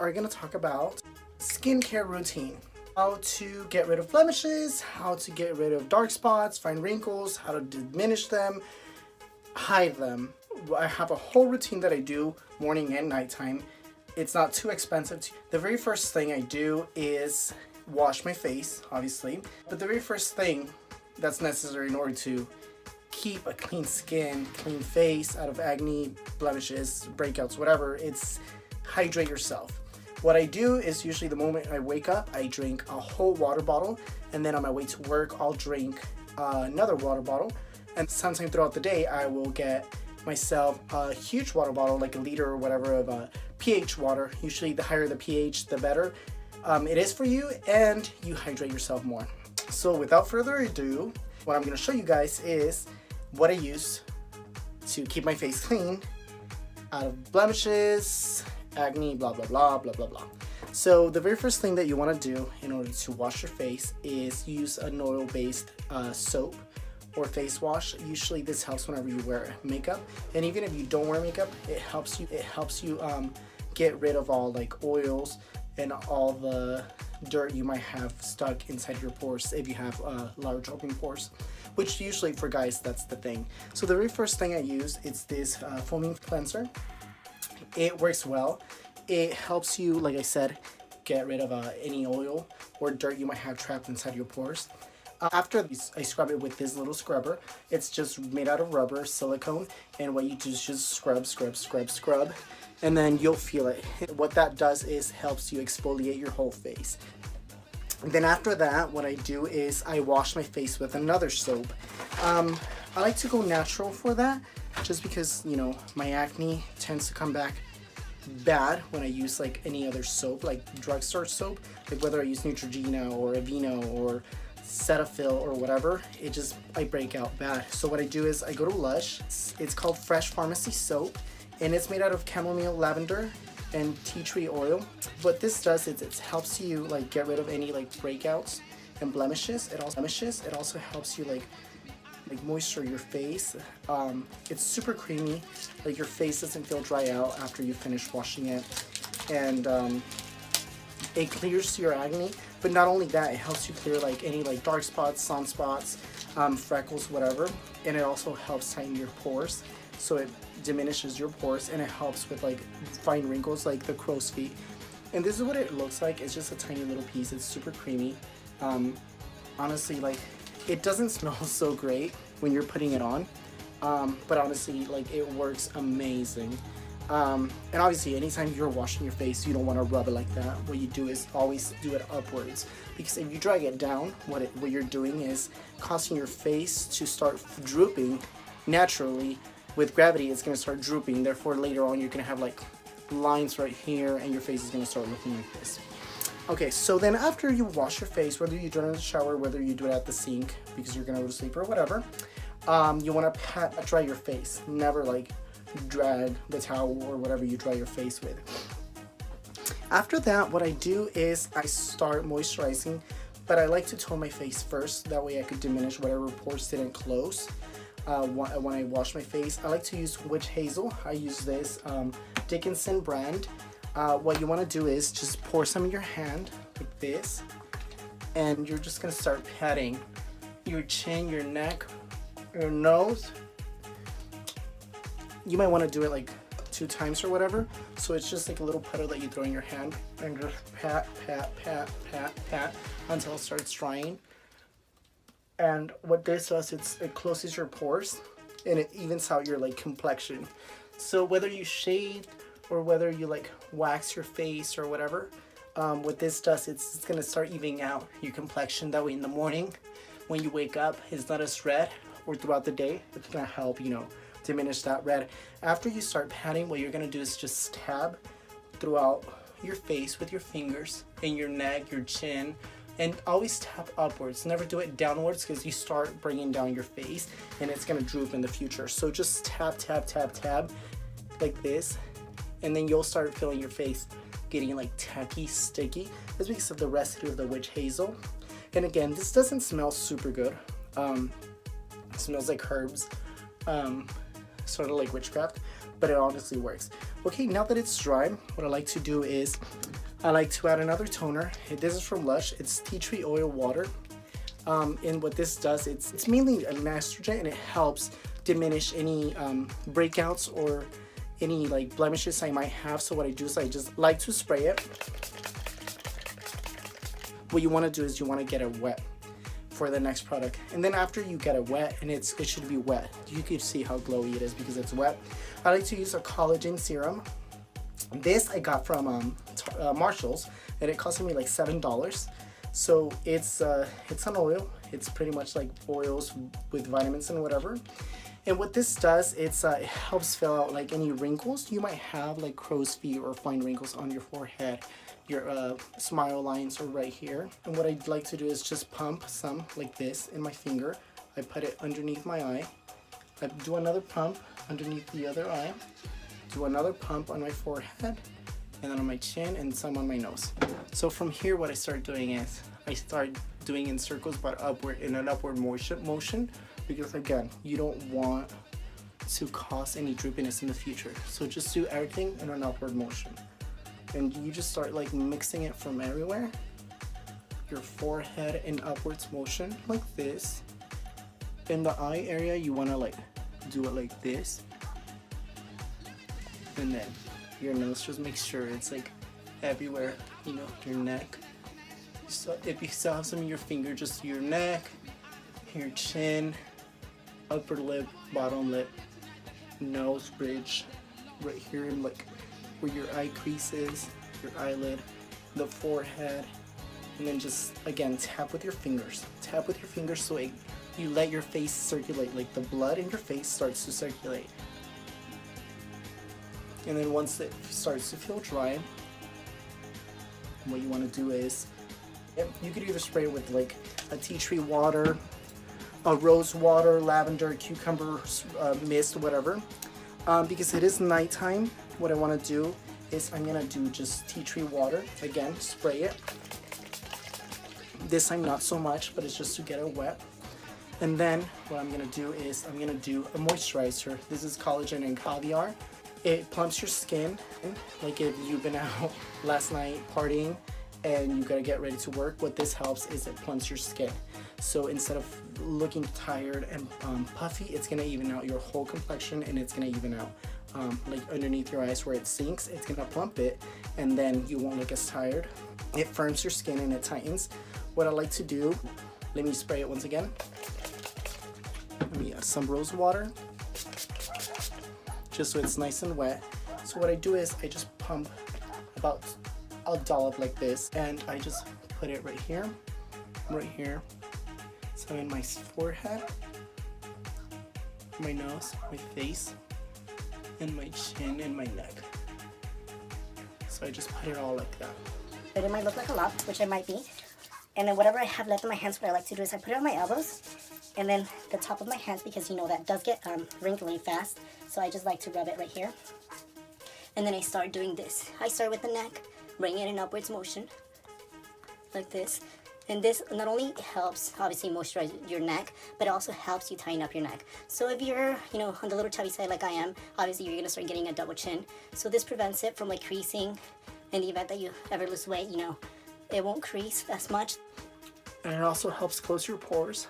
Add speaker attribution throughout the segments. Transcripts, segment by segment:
Speaker 1: are going to talk about skincare routine. How to get rid of blemishes, how to get rid of dark spots, fine wrinkles, how to diminish them, hide them. I have a whole routine that I do morning and nighttime. It's not too expensive. The very first thing I do is wash my face, obviously. But the very first thing that's necessary in order to keep a clean skin, clean face, out of acne, blemishes, breakouts, whatever, it's hydrate yourself. What I do is usually the moment I wake up, I drink a whole water bottle, and then on my way to work, I'll drink another water bottle. And sometime throughout the day, I will get myself a huge water bottle, like a liter or whatever of pH water. Usually the higher the pH, the better it is for you, and you hydrate yourself more. So without further ado, what I'm going to show you guys is what I use to keep my face clean, out of blemishes, acne, blah blah blah blah blah blah. So the very first thing that you want to do in order to wash your face is use an oil-based soap or face wash. Usually this helps whenever you wear makeup, and even if you don't wear makeup, it helps you get rid of all like oils and all the dirt you might have stuck inside your pores if you have large open pores, which usually for guys that's the thing. So the very first thing I use is this foaming cleanser. It works well. It helps you, like I said, get rid of any oil or dirt you might have trapped inside your pores. After I scrub it with this little scrubber. It's just made out of rubber, silicone, and what you do is just scrub, scrub, scrub, scrub, and then you'll feel it. What that does is helps you exfoliate your whole face. And then after that, what I do is I wash my face with another soap. I like to go natural for that, just because, you know, my acne tends to come back bad when I use like any other soap, like drugstore soap, like whether I use Neutrogena or Aveeno or Cetaphil or whatever, I break out bad. So what I do is I go to Lush. It's called Fresh Pharmacy Soap, and it's made out of chamomile, lavender, and tea tree oil. What this does is it helps you like get rid of any like breakouts and blemishes. It also helps you like moisture your face. It's super creamy, like your face doesn't feel dry out after you finish washing it, and it clears your acne. But not only that, it helps you clear like any like dark spots, sunspots, freckles, whatever, and it also helps tighten your pores, so it diminishes your pores, and it helps with like fine wrinkles like the crow's feet. And this is what it looks like. It's just a tiny little piece. It's super creamy. Honestly, like, it doesn't smell so great when you're putting it on, but honestly, like, it works amazing. And obviously, anytime you're washing your face, you don't want to rub it like that. What you do is always do it upwards, because if you drag it down, what you're doing is causing your face to start drooping naturally. With gravity, it's going to start drooping. Therefore, later on, you're going to have like lines right here, and your face is going to start looking like this. Okay, so then after you wash your face, whether you do it in the shower, whether you do it at the sink because you're going to go to sleep or whatever, you want to dry your face. Never like drag the towel or whatever you dry your face with. After that, what I do is I start moisturizing, but I like to tone my face first. That way I could diminish whatever pores didn't close. When I wash my face, I like to use witch hazel. I use this Dickinson brand. What you want to do is just pour some in your hand like this, and you're just going to start patting your chin, your neck, your nose. You might want to do it like 2 times or whatever. So it's just like a little puddle that you throw in your hand, and just pat, pat, pat, pat, pat until it starts drying. And what this does, it closes your pores, and it evens out your like complexion. So whether you shave or whether you like wax your face or whatever, what this does, it's gonna start evening out your complexion. That way in the morning when you wake up, it's not as red, or throughout the day, it's gonna help, you know, diminish that red. After you start patting, what you're gonna do is just tab throughout your face with your fingers, and your neck, your chin, and always tap upwards. Never do it downwards, because you start bringing down your face and it's gonna droop in the future. So just tap, tap, tap, tap like this, and then you'll start feeling your face getting like tacky, sticky. That's because of the residue of the witch hazel. And again, this doesn't smell super good. It smells like herbs. sort of like witchcraft, but it honestly works. Okay, now that it's dry, what I like to do is I like to add another toner. This is from Lush. It's tea tree oil water. And what this does, it's mainly an estrogen, and it helps diminish any breakouts or any like blemishes I might have. So what I do is I just like to spray it. What you want to do is you want to get it wet for the next product, and then after you get it wet, and it should be wet, you can see how glowy it is because it's wet. I like to use a collagen serum. This I got from Marshall's, and it costed me like $7. So it's an oil. It's pretty much like oils with vitamins and whatever. And what this does, it helps fill out like any wrinkles you might have, like crow's feet or fine wrinkles on your forehead, your smile lines, or right here. And what I'd like to do is just pump some like this in my finger. I put it underneath my eye. I do another pump underneath the other eye. Do another pump on my forehead, and then on my chin, and some on my nose. So from here, what I start doing is I start doing in circles, but upward, in an upward motion, because again, you don't want to cause any droopiness in the future. So just do everything in an upward motion, and you just start like mixing it from everywhere. Your forehead in upwards motion like this. In the eye area, you want to like do it like this, and then your nose, just make sure it's like everywhere, you know, your neck. So if you still have some in your finger, just your neck, your chin, upper lip, bottom lip, nose bridge, right here, and like where your eye crease is, your eyelid, the forehead, and then just again tap with your fingers. Tap with your fingers so you let your face circulate, like the blood in your face starts to circulate. And then once it starts to feel dry, what you want to do is, you could either spray it with like a tea tree water, a rose water, lavender, cucumber mist, whatever. Because it is nighttime, what I want to do is I'm going to do just tea tree water. Again, spray it. This time not so much, but it's just to get it wet. And then what I'm going to do is I'm going to do a moisturizer. This is collagen and caviar. It plumps your skin, like if you've been out last night partying and you gotta get ready to work. What this helps is it plumps your skin. So instead of looking tired and puffy, it's gonna even out your whole complexion, and it's gonna even out like underneath your eyes where it sinks. It's gonna plump it, and then you won't look as tired. It firms your skin and it tightens. What I like to do, let me spray it once again. Let me add some rose water, just so it's nice and wet. So what I do is I just pump about a dollop like this, and I just put it right here, so in my forehead, my nose, my face, and my chin and my neck. So I just put it all like that.
Speaker 2: It might look like a lot, which it might be, and then whatever I have left in my hands, what I like to do is I put it on my elbows, and then the top of my hands, because you know that does get wrinkly fast, so I just like to rub it right here. And then I start doing this. I start with the neck, bring it in upwards motion, like this. And this not only helps, obviously, moisturize your neck, but it also helps you tighten up your neck. So if you're, you know, on the little chubby side like I am, obviously you're gonna start getting a double chin. So this prevents it from like creasing. In the event that you ever lose weight, you know, it won't crease as much.
Speaker 1: And it also helps close your pores.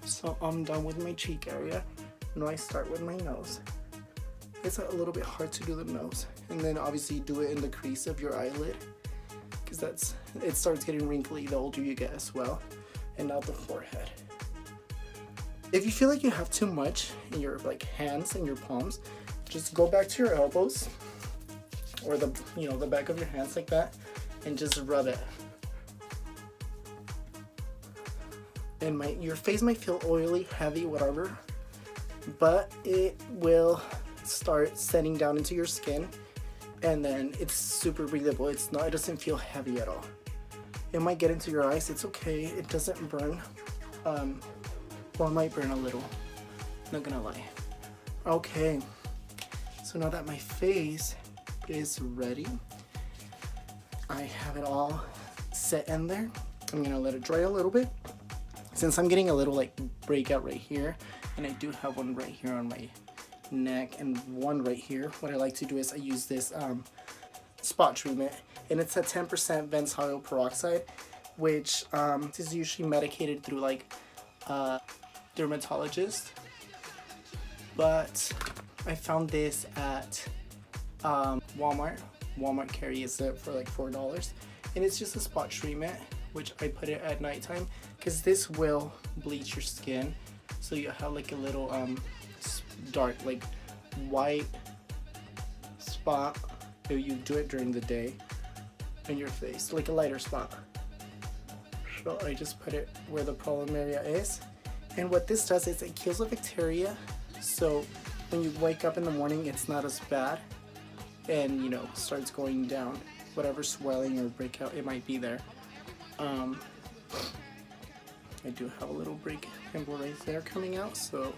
Speaker 1: So I'm done with my cheek area. Now I start with my nose. It's a little bit hard to do the nose, and then obviously do it in the crease of your eyelid, because it starts getting wrinkly the older you get as well. And now the forehead. If you feel like you have too much in your like hands and your palms, just go back to your elbows or the back of your hands like that, and just rub it. And your face might feel oily, heavy, whatever, but it will start setting down into your skin, and then it's super breathable. It doesn't feel heavy at all. It might get into your eyes. It's okay. It doesn't burn. Well, it might burn a little. Not gonna lie. Okay. So now that my face is ready, I have it all set in there. I'm gonna let it dry a little bit. Since I'm getting a little like breakout right here, and I do have one right here on my neck and one right here. What I like to do is I use this spot treatment, and it's a 10% benzoyl peroxide, which is usually medicated through like dermatologist, but I found this at Walmart. Walmart carries it for like $4, and it's just a spot treatment, which I put it at nighttime because this will bleach your skin, so you have like a little dark, like white spot if you do it during the day in your face, like a lighter spot. So I just put it where the problem area is, and what this does is it kills the bacteria, so when you wake up in the morning it's not as bad, and you know, starts going down whatever swelling or breakout it might be there. I do have a little break pimple right there coming out, so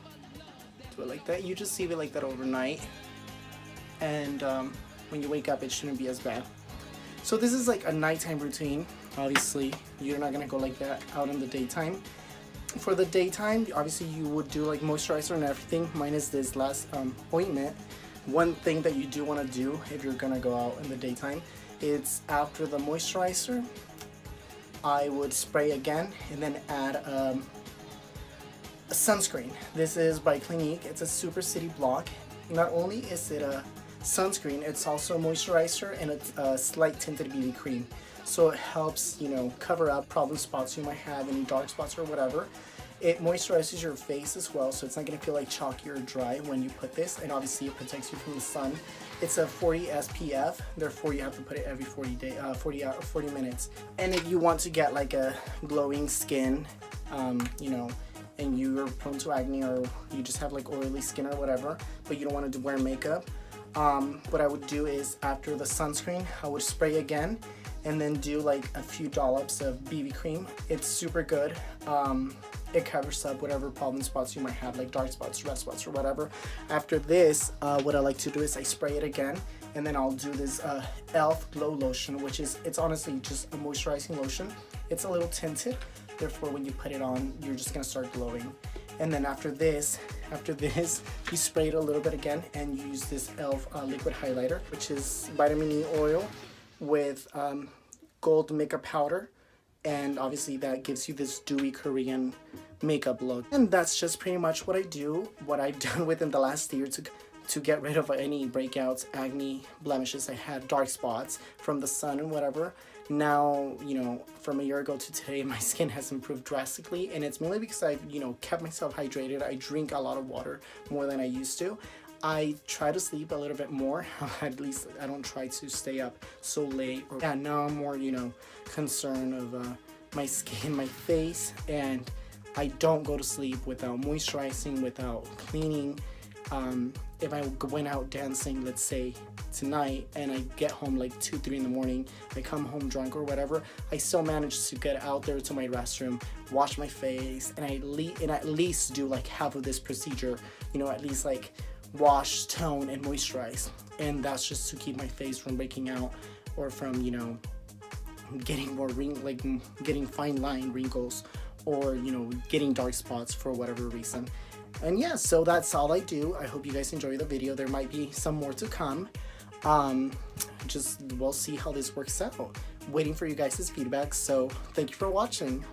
Speaker 1: do it like that. You just leave it like that overnight, and when you wake up it shouldn't be as bad. So this is like a nighttime routine. Obviously you're not gonna go like that out in the daytime. For the daytime, obviously you would do like moisturizer and everything, minus this last ointment. One thing that you do want to do if you're gonna go out in the daytime, it's after the moisturizer I would spray again and then add a sunscreen. This is by Clinique. It's a Super City Block. Not only is it a sunscreen, it's also a moisturizer and a slight tinted BB cream. So it helps, you know, cover up problem spots you might have, any dark spots or whatever. It moisturizes your face as well, so it's not going to feel like chalky or dry when you put this, and obviously it protects you from the sun. It's a 40 SPF, therefore you have to put it every 40 minutes. And if you want to get like a glowing skin, you know, and you're prone to acne, or you just have like oily skin or whatever, but you don't want to wear makeup, what I would do is after the sunscreen I would spray again and then do like a few dollops of BB cream. It's super good. It covers up whatever problem spots you might have, like dark spots, red spots, or whatever. After this, what I like to do is I spray it again, and then I'll do this e.l.f. Glow Lotion, which is, it's honestly just a moisturizing lotion. It's a little tinted, therefore when you put it on, you're just gonna start glowing. And then after this, you spray it a little bit again, and you use this e.l.f. liquid highlighter, which is vitamin E oil with gold makeup powder, and obviously that gives you this dewy Korean makeup look. And that's just pretty much what I do, what I've done within the last year to get rid of any breakouts, acne, blemishes I had, dark spots from the sun and whatever. Now, you know, from a year ago to today, my skin has improved drastically, and it's mainly because I've, you know, kept myself hydrated. I drink a lot of water, more than I used to. I try to sleep a little bit more. At least I don't try to stay up so late. Yeah, now I'm more, you know, concerned of my skin, my face, and I don't go to sleep without moisturizing, without cleaning. If I went out dancing, let's say tonight, and I get home like 2, 3 in the morning, I come home drunk or whatever, I still manage to get out there to my restroom, wash my face, and at least do like half of this procedure, you know, at least like wash, tone, and moisturize. And that's just to keep my face from breaking out, or from, you know, getting more getting fine line wrinkles, or, you know, getting dark spots for whatever reason. And yeah, so that's all I do. I hope you guys enjoy the video. There might be some more to come. We'll see how this works out. Waiting for you guys' feedback, so thank you for watching.